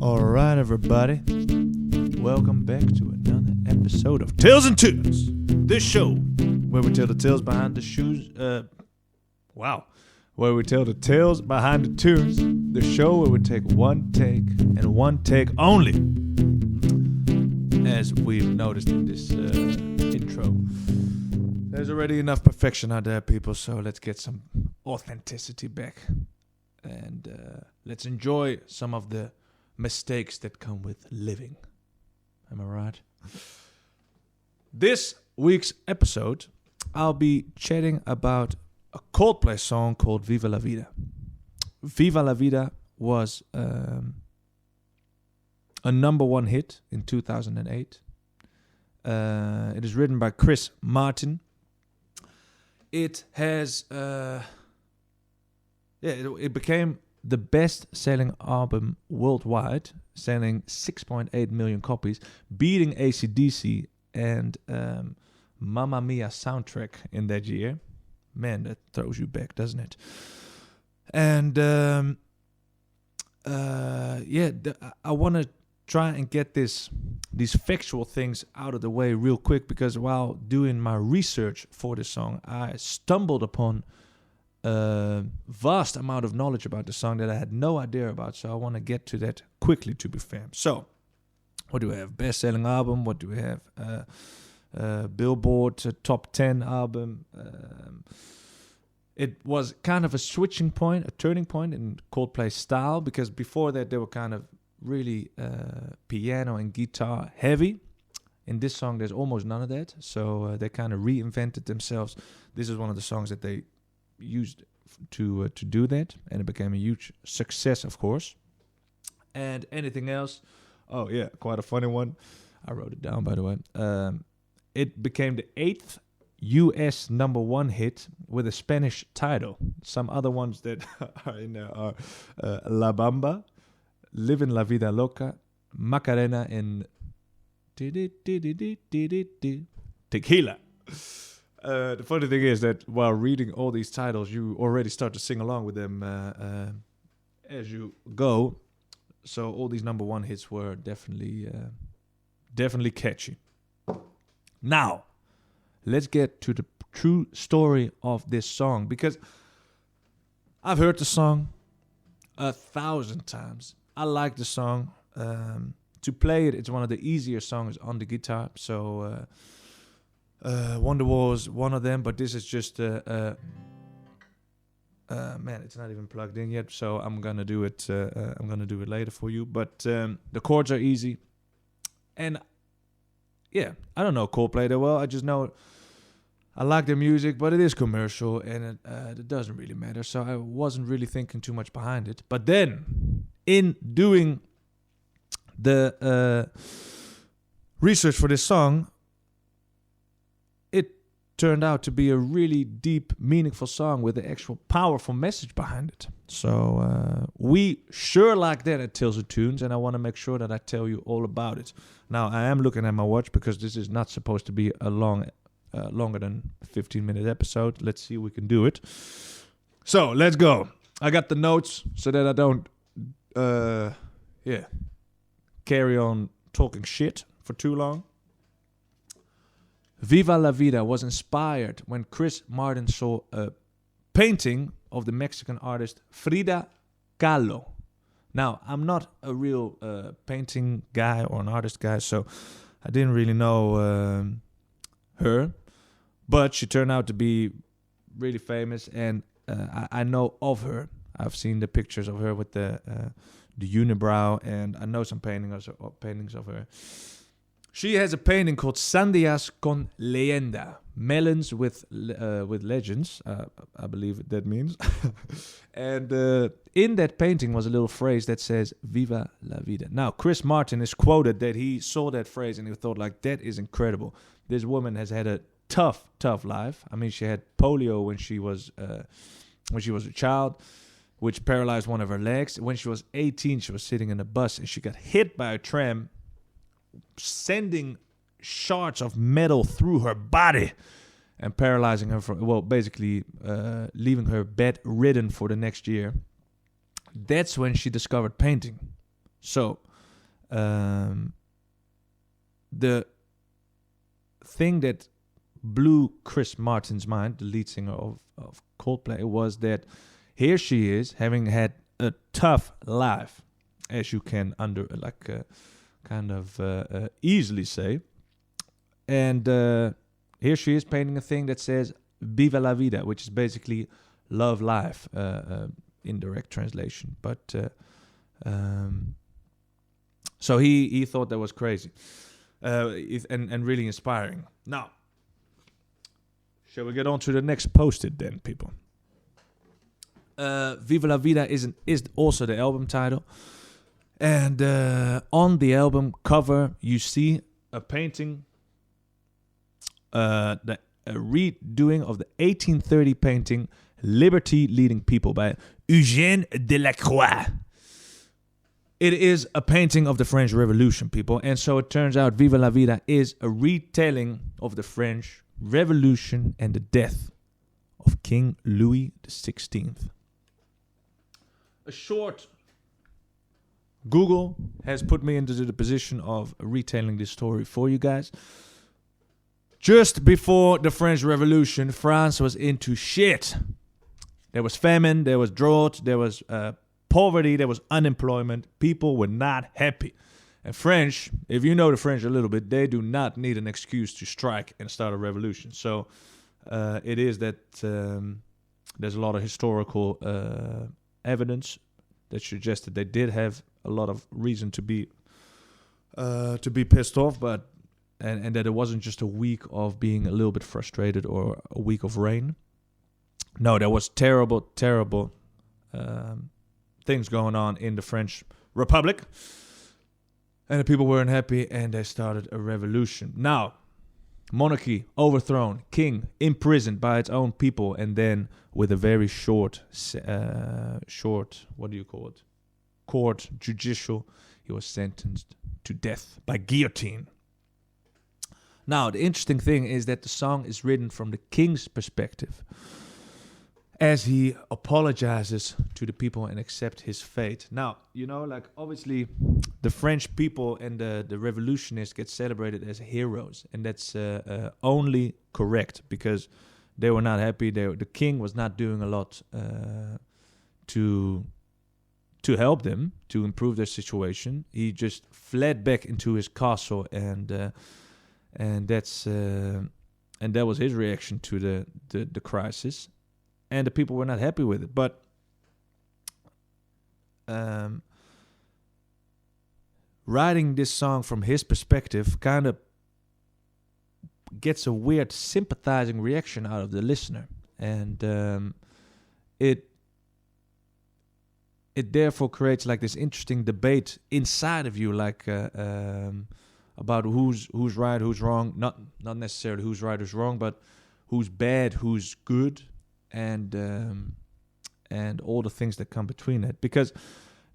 All right, everybody. Welcome back to another episode of Tales and Tunes. This show where we tell the tales behind the shoes. Where we tell the tales behind the tunes. The show where we take one take and one take only. As we've noticed in this intro. There's already enough perfection out there, people, so let's get some authenticity back. And let's enjoy some of the mistakes that come with living. Am I right? This week's episode, I'll be chatting about a Coldplay song called Viva La Vida. Viva La Vida was a number one hit in 2008. It is written by Chris Martin. It has, it became the best-selling album worldwide, selling 6.8 million copies, beating AC/DC and Mamma Mia soundtrack in that year. Man, that throws you back, doesn't it? And I want to try and get these factual things out of the way real quick, because while doing my research for this song, I stumbled upon a vast amount of knowledge about the song that I had no idea about. So I want to get to that quickly, to be fair. So, what do we have? Best-selling album. What do we have? Billboard top 10 album. It was kind of a switching point, a turning point in Coldplay's style, because before that they were kind of really piano and guitar heavy. In this song there's almost none of that, so they kind of reinvented themselves. This is one of the songs that they used to do that, and it became a huge success, of course. And anything else? Oh yeah, quite a funny one. I wrote it down, by the way. It became the 8th US number one hit with a Spanish title. Some other ones that are in there are La Bamba, Livin' La Vida Loca, Macarena, and Tequila. The funny thing is that while reading all these titles, you already start to sing along with them as you go. So all these number one hits were definitely catchy. Now, let's get to the true story of this song, because I've heard the song 1,000 times. I like the song. To play it, it's one of the easier songs on the guitar. So Wonderwall is one of them, but this is just man, it's not even plugged in yet, so I'm gonna do it. I'm gonna do it later for you. But the chords are easy, and yeah, I don't know Coldplay that well. I just know I like their music, but it is commercial, and it doesn't really matter. So I wasn't really thinking too much behind it. But then, in doing the research for this song, it turned out to be a really deep, meaningful song with an actual powerful message behind it. So we sure like that at Tales of Tunes, and I want to make sure that I tell you all about it. Now, I am looking at my watch because this is not supposed to be a longer than 15-minute episode. Let's see if we can do it. So, let's go. I got the notes so that I don't carry on talking shit for too long. Viva La Vida was inspired when Chris Martin saw a painting of the Mexican artist Frida Kahlo. Now, I'm not a real painting guy or an artist guy, so I didn't really know her, but she turned out to be really famous, and I know of her. I've seen the pictures of her with the unibrow, and I know some paintings of her. She has a painting called Sandias con leyenda, melons with legends, I believe that means. And in that painting was a little phrase that says "Viva la Vida." Now, Chris Martin is quoted that he saw that phrase and he thought, like, that is incredible. This woman has had a tough life. I mean, she had polio when she was a child, which paralyzed one of her legs. When she was 18, she was sitting in a bus and she got hit by a tram, sending shards of metal through her body and paralyzing her basically leaving her bedridden for the next year. That's when she discovered painting. So The thing that blew Chris Martin's mind, the lead singer of Coldplay, was that here she is, having had a tough life, as you can easily say. And here she is painting a thing that says Viva La Vida, which is basically love life, indirect translation. But so he thought that was crazy and really inspiring. Now, shall we get on to the next post-it then, people? Viva La Vida is also the album title. And on the album cover, you see a painting, a redoing of the 1830 painting Liberty Leading People by Eugène Delacroix. It is a painting of the French Revolution, people. And so it turns out Viva La Vida is a retelling of the French Revolution and the death of King Louis XVI. A short Google has put me into the position of retelling this story for you guys. Just before the French Revolution, France was into shit. There was famine, there was drought, there was poverty, there was unemployment. People were not happy. And French, if you know the French a little bit, they do not need an excuse to strike and start a revolution. So it is that there's a lot of historical evidence that suggests that they did have a lot of reason to be pissed off, but and that it wasn't just a week of being a little bit frustrated or a week of rain. No, there was terrible things going on in the French Republic, and the people weren't happy, and they started a revolution. Now, monarchy overthrown, king imprisoned by its own people, and then with a very short, what do you call it? Court, judicial, he was sentenced to death by guillotine. Now, the interesting thing is that the song is written from the king's perspective, as he apologizes to the people and accepts his fate. Now, obviously, the French people and the revolutionists get celebrated as heroes, and that's only correct because they were not happy. The king was not doing a lot to help them, to improve their situation. He just fled back into his castle, and that was his reaction to the crisis. And the people were not happy with it. But writing this song from his perspective kind of gets a weird sympathizing reaction out of the listener. And it therefore creates like this interesting debate inside of you, like about who's right, who's wrong. Not necessarily who's right, who's wrong, but who's bad, who's good. And all the things that come between it, because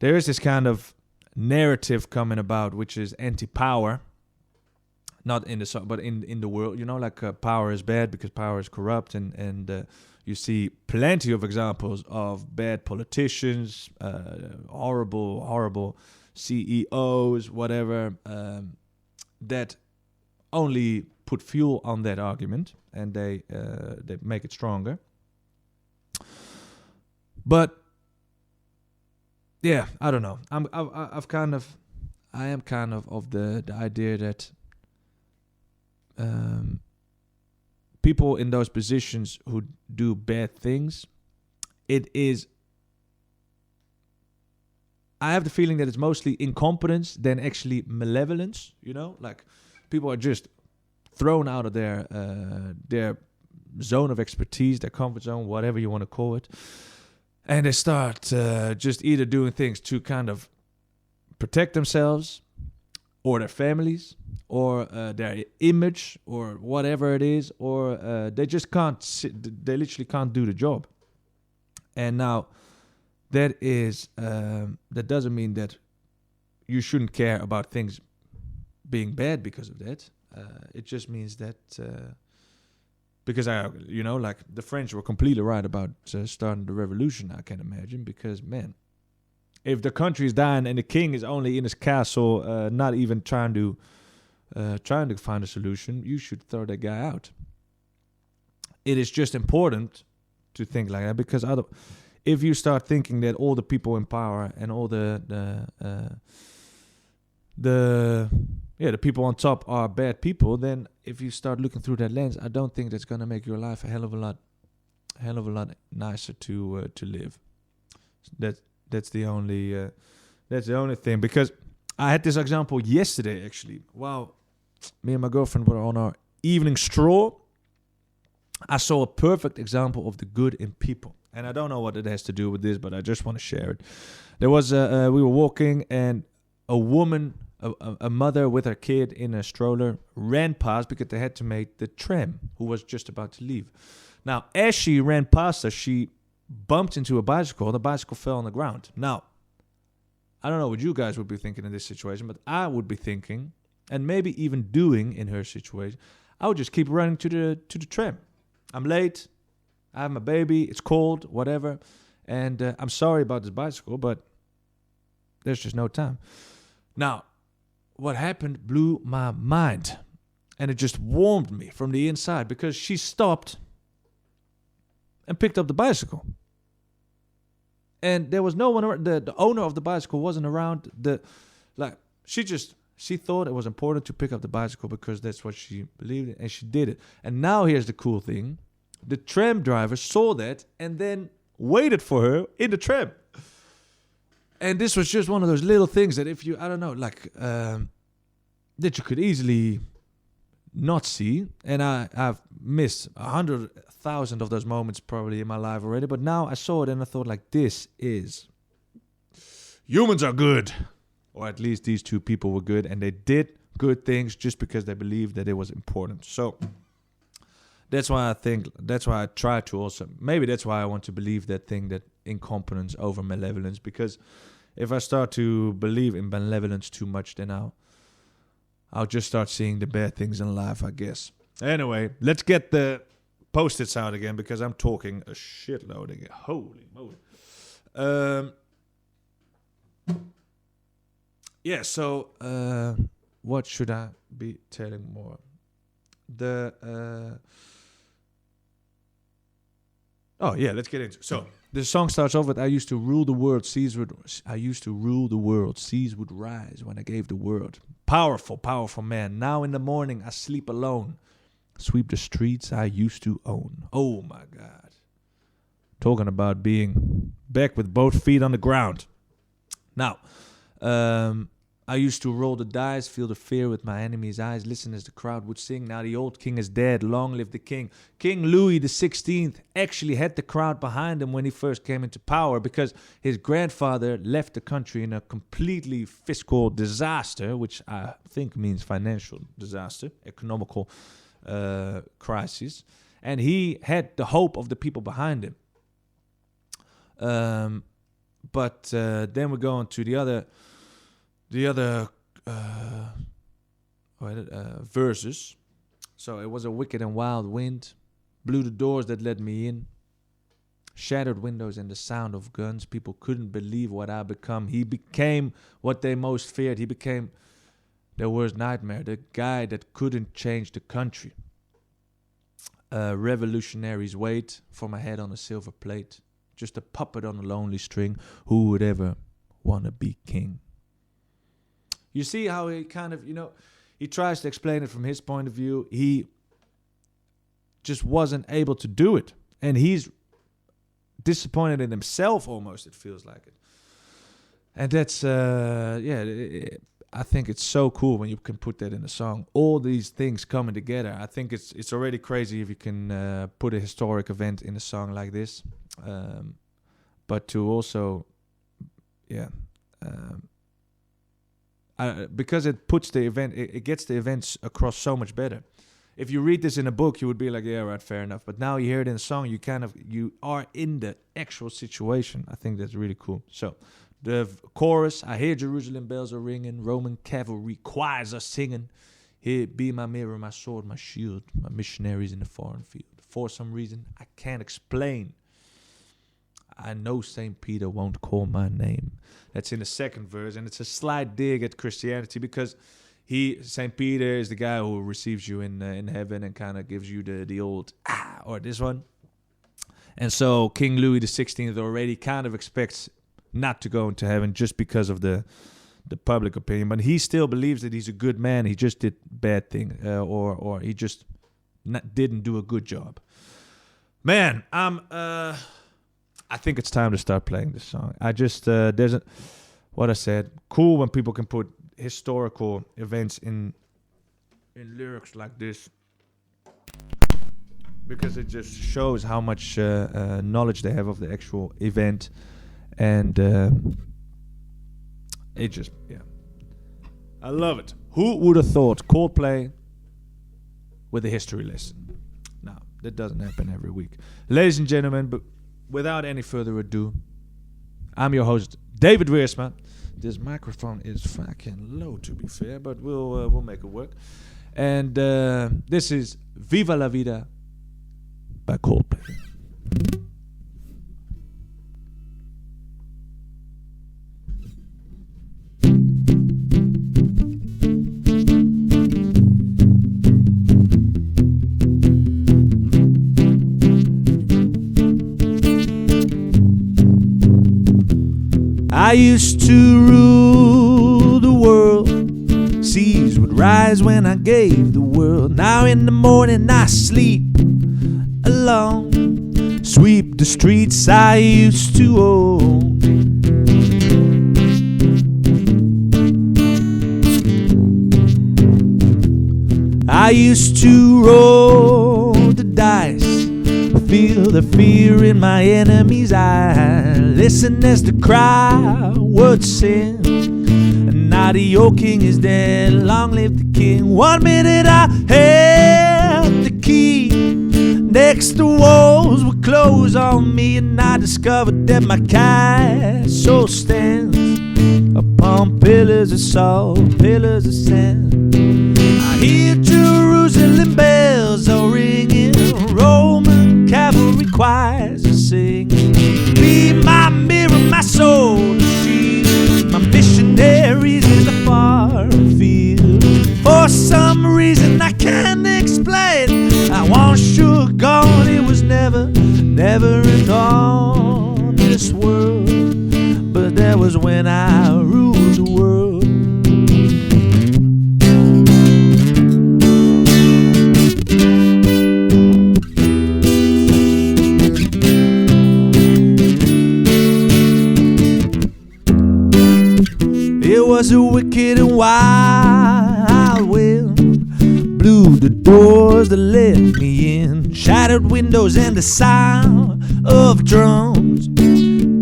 there is this kind of narrative coming about, which is anti-power, not in the song, but in the world. Power is bad because power is corrupt, and you see plenty of examples of bad politicians, horrible CEOs, whatever, that only put fuel on that argument, and they make it stronger. But yeah, I don't know. I am kind of the idea that people in those positions who do bad things, I have the feeling that it's mostly incompetence than actually malevolence. People are just thrown out of their zone of expertise, their comfort zone, whatever you want to call it. And they start just either doing things to kind of protect themselves or their families or their image or whatever it is, or they just can't, they literally can't do the job. And now that doesn't mean that you shouldn't care about things being bad because of that. It just means that because the French were completely right about starting the revolution, I can imagine, because man, if the country is dying and the king is only in his castle, not even trying to find a solution, you should throw that guy out. It is just important to think like that, because if you start thinking that all the people in power and all the people on top are bad people, then if you start looking through that lens, I don't think that's gonna make your life a hell of a lot nicer to live. That's the only thing. Because I had this example yesterday, actually. While me and my girlfriend were on our evening stroll, I saw a perfect example of the good in people. And I don't know what it has to do with this, but I just want to share it. There was we were walking, and a woman, a mother with her kid in a stroller, ran past because they had to make the tram, who was just about to leave. Now, as she ran past her, she bumped into a bicycle, and the bicycle fell on the ground. Now, I don't know what you guys would be thinking in this situation, but I would be thinking, and maybe even doing in her situation, I would just keep running to the tram. I'm late, I have my baby, it's cold, whatever, and I'm sorry about this bicycle, but there's just no time. Now, what happened blew my mind, and it just warmed me from the inside, because she stopped and picked up the bicycle. And there was no one around. The owner of the bicycle wasn't around. She thought it was important to pick up the bicycle because that's what she believed in, and she did it. And now here's the cool thing. The tram driver saw that and then waited for her in the tram. And this was just one of those little things that if you, I don't know, that you could easily not see. And I've missed 100,000 of those moments probably in my life already. But now I saw it and I thought, like, humans are good. Or at least these two people were good, and they did good things just because they believed that it was important. So that's why I try to also, maybe that's why I want to believe that thing, that incompetence over malevolence, because if I start to believe in malevolence too much, then I'll just start seeing the bad things in life, I guess. Anyway, let's get the Post-its out again, because I'm talking a shitload again. Holy moly. Yeah, so what should I be telling more? Let's get into it. So the song starts off with, I used to rule the world, seas would rise when I gave the word. Powerful, powerful man. Now in the morning I sleep alone. Sweep the streets I used to own. Oh my God. Talking about being back with both feet on the ground. Now, I used to roll the dice, feel the fear with my enemy's eyes, listen as the crowd would sing. Now the old king is dead, long live the king. King Louis XVI actually had the crowd behind him when he first came into power, because his grandfather left the country in a completely fiscal disaster, which I think means financial disaster, economical crisis. And he had the hope of the people behind him. But then we go on to the other verses. So it was a wicked and wild wind, blew the doors that let me in, shattered windows and the sound of guns. People couldn't believe what I become. He became what they most feared. He became their worst nightmare, the guy that couldn't change the country. Revolutionaries wait for my head on a silver plate, just a puppet on a lonely string. Who would ever want to be king? You see how he kind of, he tries to explain it from his point of view. He just wasn't able to do it. And he's disappointed in himself almost, it feels like it. And that's, I think it's so cool when you can put that in a song. All these things coming together. I think it's already crazy if you can put a historic event in a song like this. But to also, because it puts the event, it gets the events across so much better. If you read this in a book, you would be like, yeah, right, fair enough. But now you hear it in a song, you are in the actual situation. I think that's really cool. So the chorus, I hear Jerusalem bells are ringing, Roman cavalry choirs are singing. Here be my mirror, my sword, my shield, my missionaries in the foreign field. For some reason I can't explain. I know St. Peter won't call my name. That's in the second verse, and it's a slight dig at Christianity because St. Peter is the guy who receives you in heaven and kind of gives you the old or this one. And so King Louis XVI already kind of expects not to go into heaven just because of the public opinion, but he still believes that he's a good man. He just did bad thing, or he just didn't do a good job. Man, I think it's time to start playing this song. I just what I said. Cool when people can put historical events in lyrics like this, because it just shows how much knowledge they have of the actual event, and it just, I love it. Who would have thought Coldplay with a history lesson? No, that doesn't happen every week. Ladies and gentlemen, but without any further ado, I'm your host, David Weersma. This microphone is fucking low, to be fair, but we'll make it work. And this is Viva La Vida by Coldplay. I used to rule the world. Seas would rise when I gave the world. Now in the morning I sleep alone. Sweep the streets I used to own. I used to roll the dice, feel the fear in my enemy's eye. Listen as the crowd would sing. Now the old king is dead, long live the king. 1 minute I held the key, next the walls would close on me, and I discovered that my castle stands upon pillars of salt, pillars of sand. I hear Jerusalem bells are ringing, Roman cavalry choirs are singing. Be my mirror, my soul, the shield, my missionaries in the far field. For some reason I can't explain, I once should gone. It was never in all this world, but that was when I ruled the world. It was a wicked and wild wind, blew the doors that let me in, shattered windows and the sound of drums.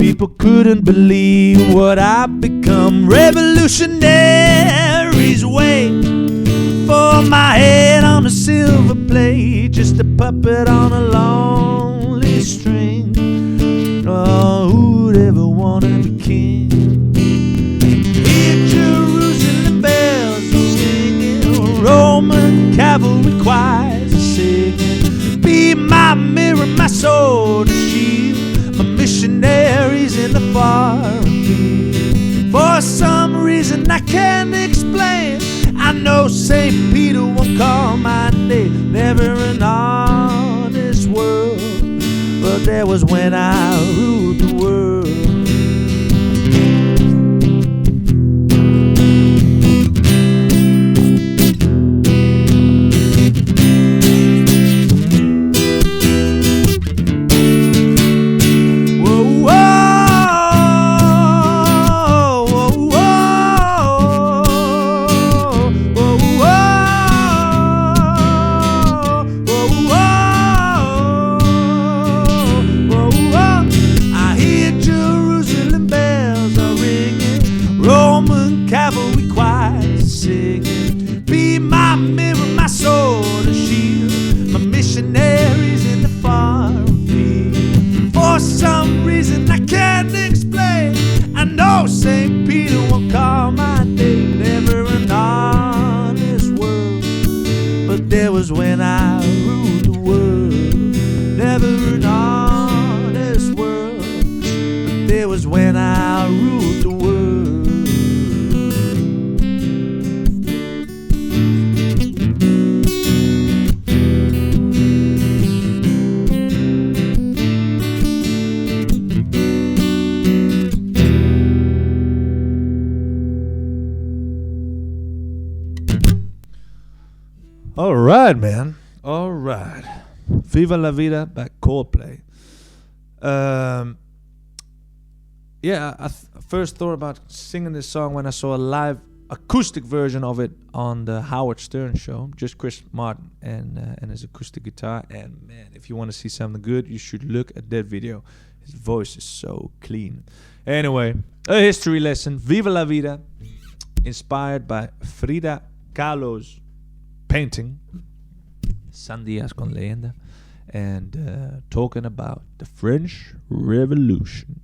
People couldn't believe what I'd become. Revolutionaries wait for my head on a silver plate, just a puppet on a lonely string. Oh, who'd ever want to be king? Roman cavalry choirs are singing. Be my mirror, my sword and shield, my missionaries in the far field. For some reason I can't explain, I know St. Peter won't call my name. Never in all this world, but that was when I ruled the world. there was when I ruled the world. All right, man. All right. Viva La Vida by Coldplay. Yeah, I first thought about singing this song when I saw a live acoustic version of it on the Howard Stern show. Just Chris Martin and his acoustic guitar. And man, if you want to see something good, you should look at that video. His voice is so clean. Anyway, a history lesson. Viva La Vida. Inspired by Frida Kahlo's painting Sandías con Leyenda, and talking about the French Revolution.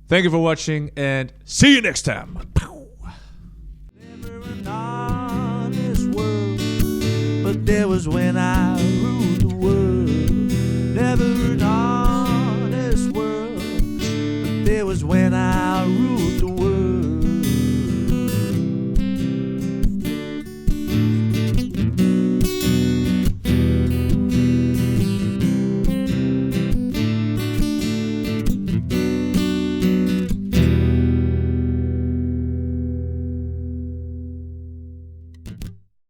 Thank you for watching, and see you next time. Never an honest world, but there was when I ruled the world. Never an